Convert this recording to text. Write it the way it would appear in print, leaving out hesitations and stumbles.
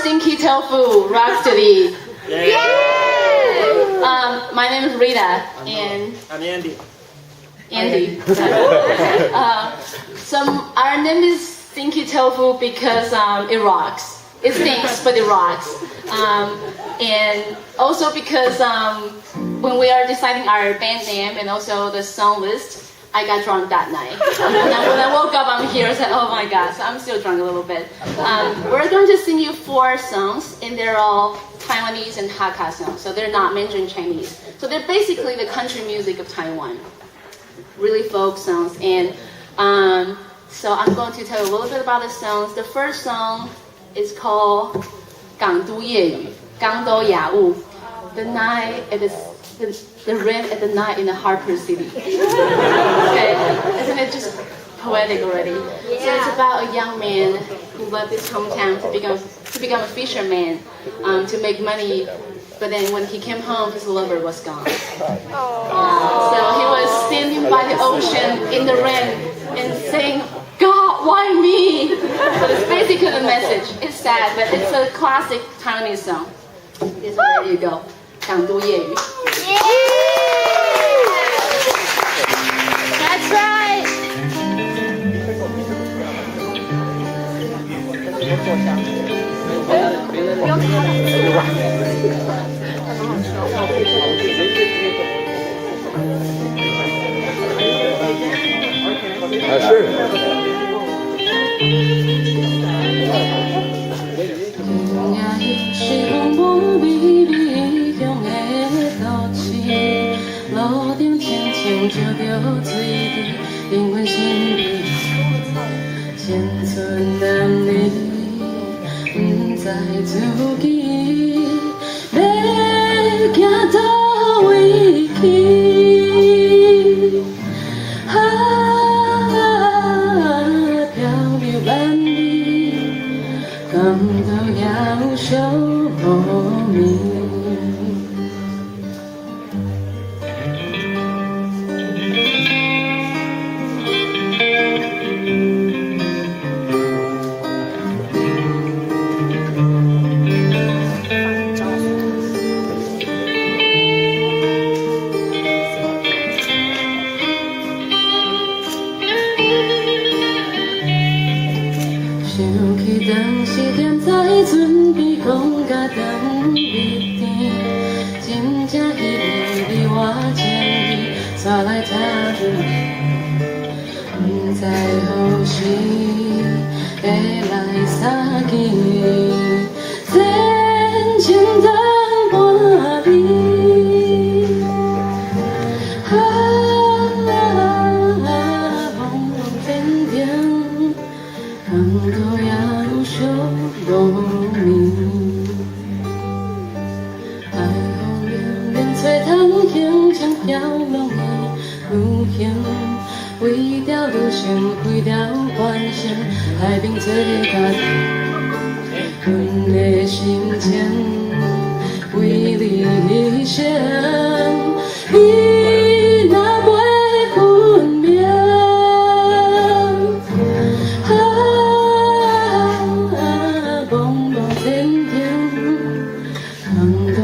stinky tofu rocks to the. My name is Rita, and I'm Andy. So our name is stinky tofu because it rocks. It stinks, but it rocks. And also because when we are deciding our band name and also the song list, I got drunk that night. When I woke up, I'm here. I said, "Oh my God!" So I'm still drunk a little bit. We're going to sing you 4 songs, and they're all Taiwanese and Hakka songs. So they're not Mandarin Chinese. So they're basically the country music of Taiwan, really folk songs. And so I'm going to tell you a little bit about the songs. The first song is called 港都夜雨, 港都夜雨, the night at the rain at the night in the harbor city. Okay, isn't it just poetic already? So it's about a young man who left his hometown to become a fisherman, to make money. But then when he came home, his lover was gone. So he was standing by the ocean in the rain and saying, "God, why me?" So it's basically the message. It's sad, but it's a classic Taiwanese song. So there you go. 港都夜雨. That's right. 路燈青青照著水滴，引阮心悲意。前春男兒不知自己，要行叨位去？漂流萬里，港都要小明。当时惦在船边，讲甲糖蜜甜，真正稀微你我情意，煞来拆分離，不知何時會來相見，前情斷半字，茫茫天庭，港都要小明，海風野味吹窗輕輕飄浪的路行，為條路線，為條幻想，海邊做家己，阮的心情為你犧牲，你若袂分明。茫茫天庭，港都